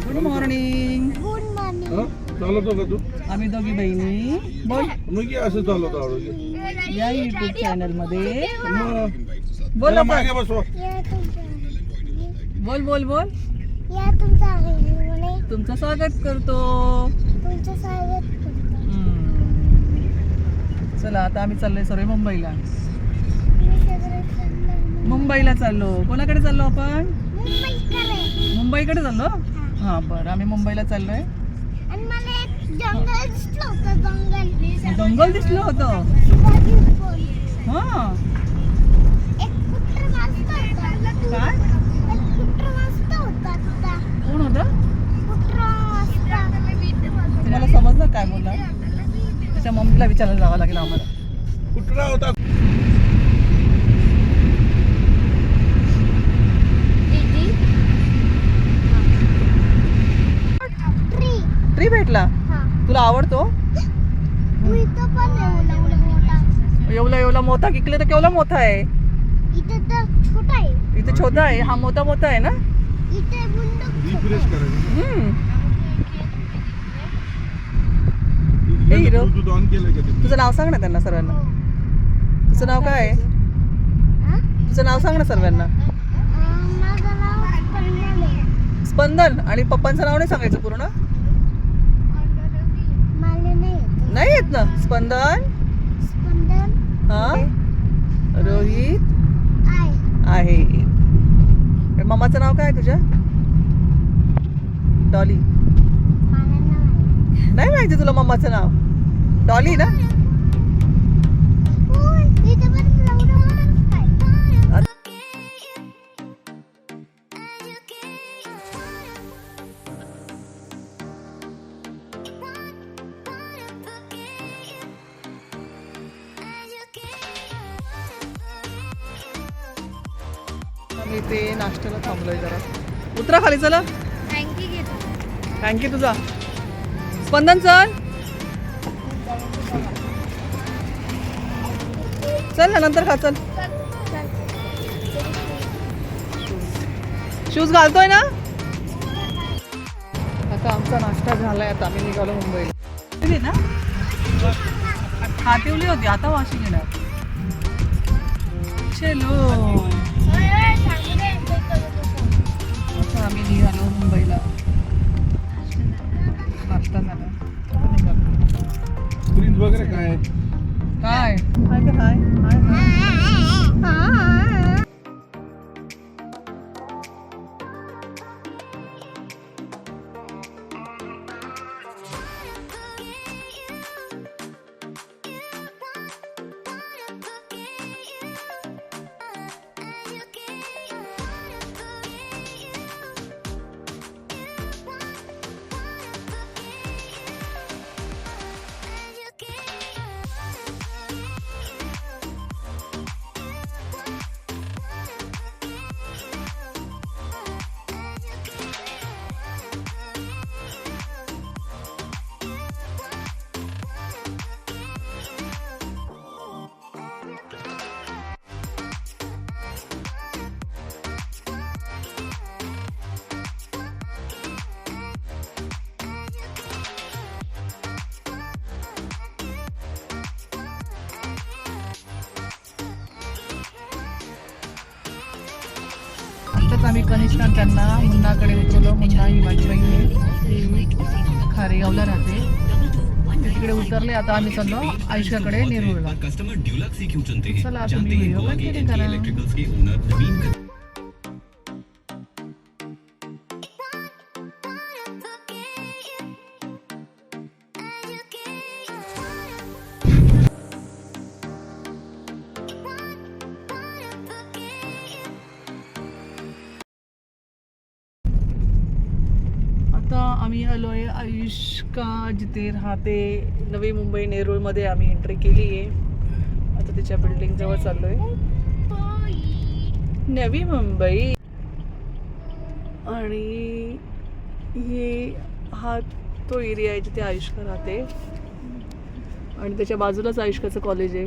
Good morning. Good morning. चालवतो का तू? आम्ही दोघी बहिणी बोल मग असं चालवतो आवडतो या युट्यूब चॅनल मध्ये बोल बोला आता. मागे बसवा. या तुमच्या बोल बोल बोल या तुमच्या घरी तुमचं स्वागत करतो. तुमचं स्वागत करतो. चला आता आम्ही चाललोय सर्व मुंबईला. मी सगळे चाललोय मुंबईला चाललो. कोणाकडे चाललो आपण? मुंबईकडे. मुंबईकडे चाललो. हा बरं आम्ही मुंबईला चाललोय. आणि मला एक जंगल दिसलं होतं. जंगल दिसलं होतं. शिवाजी फॉल. हा एक कुत्र मस्त होता. काय एक कुत्र मस्त होता आता. कोण होतं? कुत्र मस्त. तुम्हाला समजलं काय बोलला? त्याच्या मम्मीला विचारायला जावं लागेल आम्हाला. कुठला होता? दीदी ट्री. ट्री भेटला. हा. तुला आवडतो? इथं पण एवढा मोठा. एवढा मोठा किकले तर केवढा मोठा आहे. इथं तर छोटा आहे. इथे छोटा आहे. हा मोठा आहे ना. इथे बुंदूक रिफ्रेश करायचं. ए, हिरो. ब्लूटूथ ऑन केलं का ते? तुझं नाव सांग ना त्यांना सर्वांना. तुझं नाव काय आहे? हा? तुझं नाव सांग ना सर्वांना. माझं नाव स्पंदन आहे. स्पंदन. आणि पप्पांचं नाव नाही सांगायचं पूर्ण. मला नाही येत. नाही येत ना. स्पंदन. स्पंदन हा रोहित आहे. आहे. मम्माचं नाव काय आहे तुझ्या? डॉली. मला नाही. नाही माहिती तुला मम्माचं नाव? डॉली ना. ओय, इथे पण एवढं मोठं काय? आम्ही ते नाश्त्याला थांबलोय जरा. उतरा खाली चला. थँक्यू घेतो. थँक्यू तुझा. स्पंदन चल चल ना नंतर खा. चल शूज घालतोय ना. आता आमचा नाश्ता झालाय. आता आम्ही निघालो मुंबईला. ठेवली ना. हा ठेवली होती. आता वाशी घेणार. चलो आता आम्ही निघालो मुंबईला. नाश्ता झाला. आता निघालो. प्रिन्स वगैरे काय आहे? काय हाय का हाय हाय हाय. आताच आम्ही कनिष्ठा त्यांना मुन्नाकडे उतरवलं. मुन्ना ही माझी बहीण आहे. ती खारेगावला राहते. ते तिकडे उतरले. आता आम्ही चाललो आयुष्याकडे नेरूळला. चला तुम्ही व्हिडिओ कंटिन्यू करा. आता आम्ही आलो आहे आयुष्का जिथे राहते नवी मुंबई नेरूळमध्ये. आम्ही एंट्री केली आहे. आता तिच्या बिल्डिंग जवळ चाललोय. नवी मुंबई. आणि हा तो एरिया आहे जिथे आयुष्का राहते. आणि त्याच्या बाजूलाच आयुष्काचं कॉलेज आहे.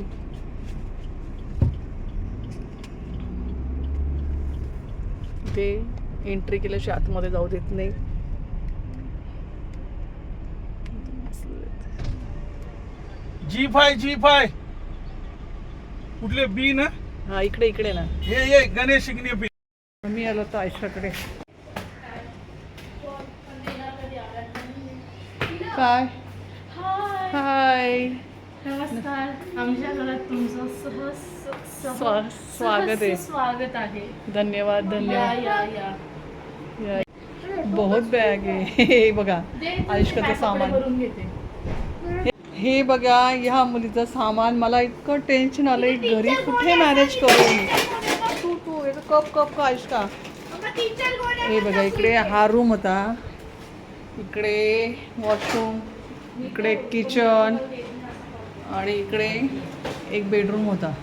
ते एंट्री केल्याशिवाय आतमध्ये जाऊ देत नाही. G5 कुठले बी ना हा इकडे इकडे ना. ये गणेश शिंगणे बी. मी आलो तर आयुष्याकडे. काय हाय नमस्कार. आमच्या घरात तुमचं स्वागत आहे. स्वागत आहे. धन्यवाद या धन्यवाद. या या बहुत बॅग आहे. हे बघा आयुष्याचं सामान. भरून घेते. हे बघा ह्या मुलीचं सामान. मला इतकं टेन्शन आलंय घरी कुठे मॅनेज करू. तू एक कप का आयुष्का. हे बघा इकडे हा रूम होता, इकडे वॉशरूम, इकडे किचन आणि इकडे एक बेडरूम होता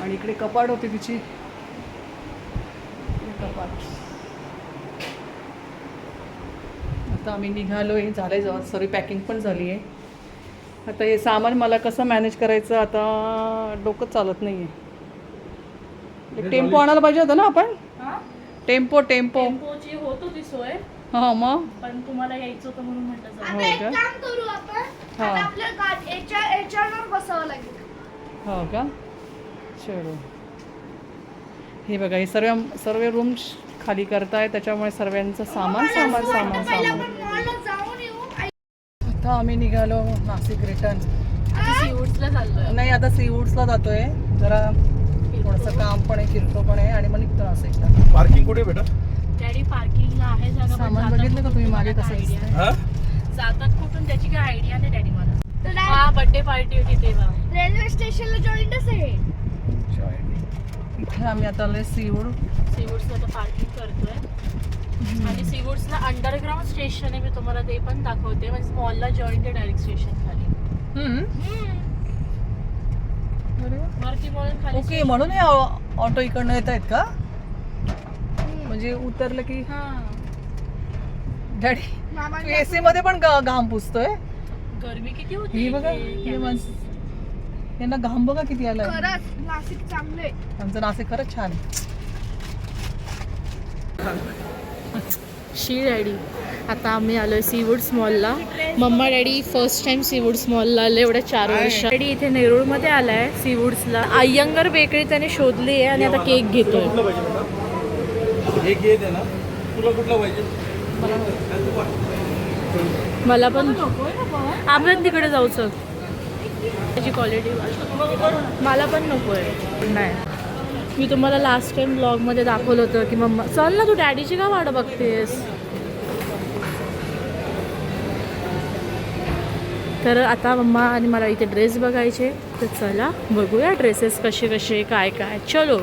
आणि इकडे कपाट होती तिची. कपाट. आता आम्ही निघालोय, झालंय जवळ सॉरी पॅकिंग पण झाली आहे. आता हे सामान मला कसं मॅनेज करायचं आता डोकं चालत नाही आहे. टेम्पो आणायला पाहिजे होतं ना आपण. हा? टेम्पो टेम्पोची होत होती सोय, हां मग पण तुम्हाला यायचं होतं म्हणून म्हटलं जाऊ. हो एक का? काम करू आपण. हा. आता आपल्या याच्यावर बसावं लागेल. हो का. चलो हे बघा हे सर्व रूम खाली करताय, त्याच्यामुळे सर्वांचं सामान सामान सामान पहिला सामान. आपण मॉलला जाऊन येऊ. आता आम्ही निघालो नाशिक रिटर्न. सीवूड्सला चाललोय. नाही आता सीवूड्सला जातोय, जरा थोडंसं काम पण आहे, किरकोळ पण आहे आणि मग निघतो नाशिकला. पार्किंग कुठे बेटा? डॅडी पार्किंगला आहे जागा, पण सामान जातात बघितलं का तुम्ही कुठून मागे मला कसं काय idea दिसतंय? हा नाही. जातात कुठून त्याची काय आयडिया नाही डॅडी मला. तर हा बर्थडे पार्टी होती तेव्हा. रेल्वे स्टेशनला जॉईंटच आहे. इथे आम्ही आता आलोय सीवूड. सीवूड्सला आता पार्किंग करतोय आणि सीवूड्सला अंडरग्राऊंड स्टेशन आहे, मी तुम्हाला ते पण दाखवते. म्हणजे मॉलला जॉईंट आहे डायरेक्ट स्टेशन खाली. अरे वा. वरती मॉल खाली. ओके, म्हणून हे ऑटो इकडनं येत आहेत का? म्हणजे उतरलं की हा डॅडी एसी मध्ये पण घाम पुसतोय. गरमी किती होती ही बघा इथे. हे माणसं, यांना घाम बघा किती आलाय. खरंच नाशिक चांगले. आमचं नाशिक खरंच छान आहे. शी डॅडी. आता आम्ही आलोय सीवूड्स मॉलला. मम्मा डॅडी फर्स्ट टाइम सीवूड्स मॉलला आले एवढ्या 4 वर्ष. डॅडी इथे नेरूळमध्ये आलाय सीवूड्सला. अय्यंगार बेकरी त्याने शोधली आहे आणि आता केक घेतोय. कुठलं पाहिजे बेटा? एक घे दे ना. तुला कुठलं पाहिजे? मला पण आपण तिकडे जाऊ चल. त्याची क्वालिटी मला पण नको आहे. नाही, मी तुम्हाला लास्ट टाइम ब्लॉगमध्ये दाखवलं होतं की मम्मा चल ना, तू डॅडीची का वाट बघतेस. तर आता मम्मा आणि मला इथे ड्रेस बघायचे, तर चला बघूया ड्रेसेस कसे कसे काय काय. चलो.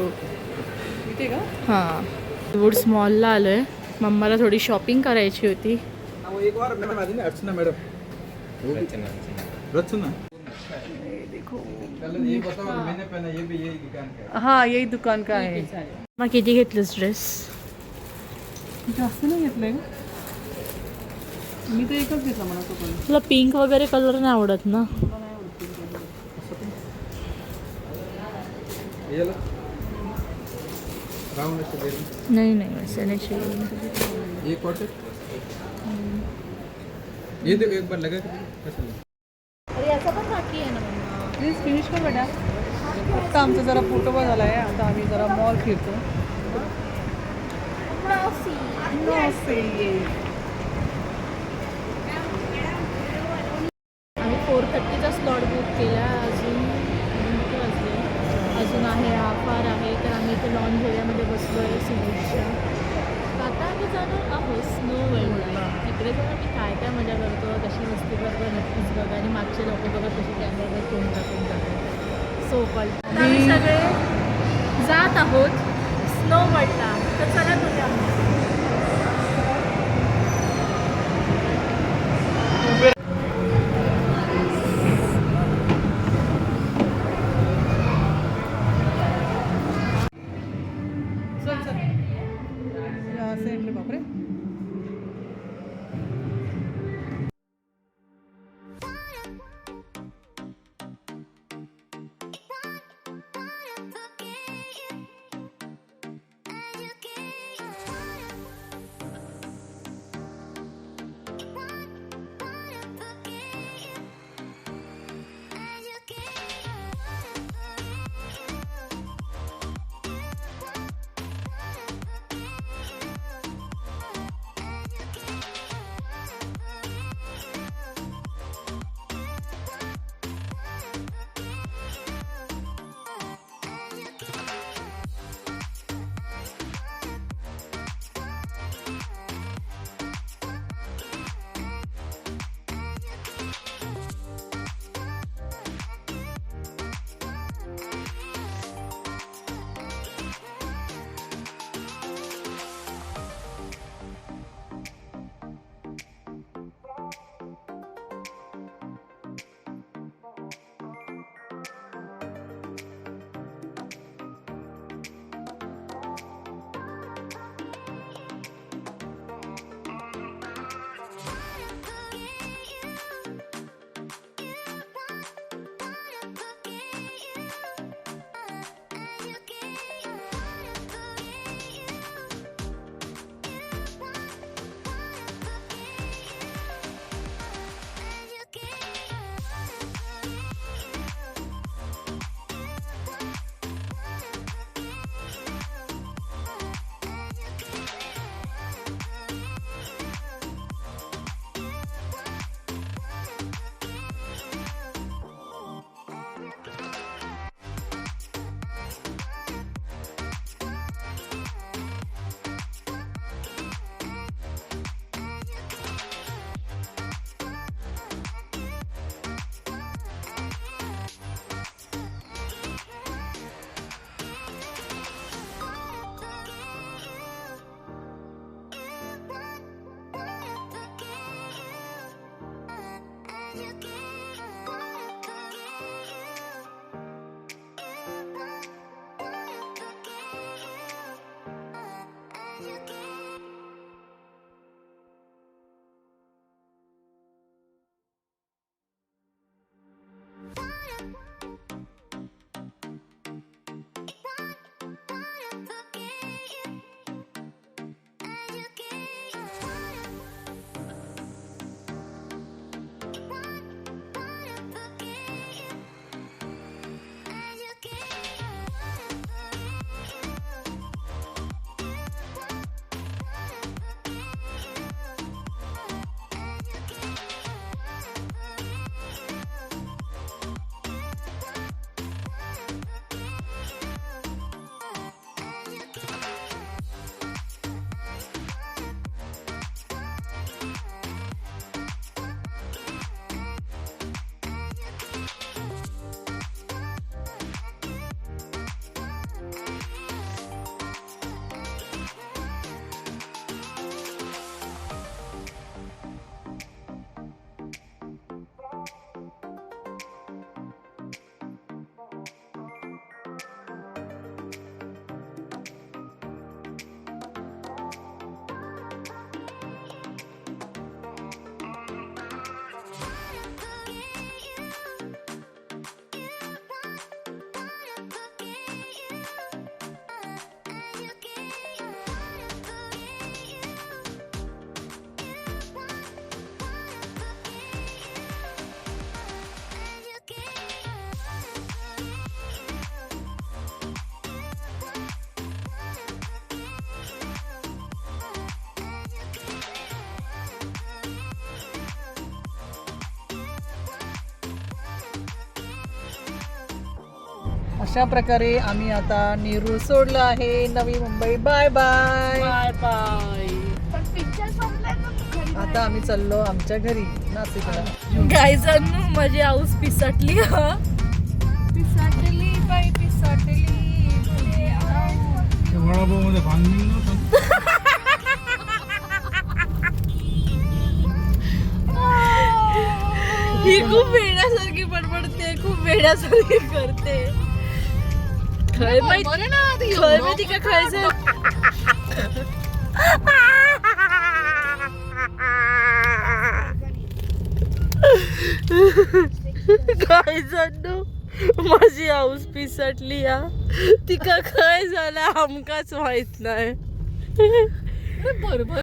इथे का? हां वुड्स मॉलला आलो आहे. मम्माला थोडी शॉपिंग करायची होती. एक बार मैडम आधी ना अर्चना मैडम. रचना ये बताओ मैंने पहना ये भी यही दुकान का है. हा यही दुकान का आहे. मग किती घेतलीस ड्रेस? जास्त नाही घेतलंय का? मी तर एकच घेतला म्हणा तो पण. तुला पिंक वगैरे कलर नाही आवडत ना? ये लो राउंड से दे दो. नाही नाही वैसे नाही चाहिए. ये कॉटन ये देखो एक बार लगा के कैसा लगा. अरे याचा पण बाकी आहे ना मम्मा. प्लीज फिनिश कर बेटा. फक्त आमचा जरा पोटोबा झाला आहे, आता आम्ही जरा मॉल फिरतो. आम्ही 4:30चा स्लॉट बुक केला. अजून आहे आफार आहे, तर आम्ही इथे लॉन्च एरियामध्ये बसलो आहे सीवूड्सच्या. आता आम्ही जाणार आहोत स्नो वर्ल्डला. तिकडे जाऊन आम्ही काय काय मजा करतो, कशी मस्ती करतो नक्कीच बघा. आणि मागचे लोक बघा कशी कॅमेरावर फोन टाकून जातात. सो कॉल आम्ही सगळे जात आहोत स्नो वर्ल्डला. तर चला तुझ्या चल चल यहाँ से एंट्री. बापरे. अशा प्रकारे आम्ही आता नेरूळ सोडलं आहे. Navi Mumbai bye bye. Bye bye. पण पिक्चर संपलाय ना घरी आता आम्ही चाललो आमच्या घरी नाशिकला. गायजांनो माझी आऊस पिसाटली हा. पिसाटली बाई पिसाटली. वडापाव मध्ये भांगली ना ही खूप वेड्यासारखी बडबडते, खूप वेड्यासारखी करते. खय माहिती का खायचं. काय जाणू माझी आऊस पिसटली या. तिका काय झालं हमकाच माहित नाही. बरोबर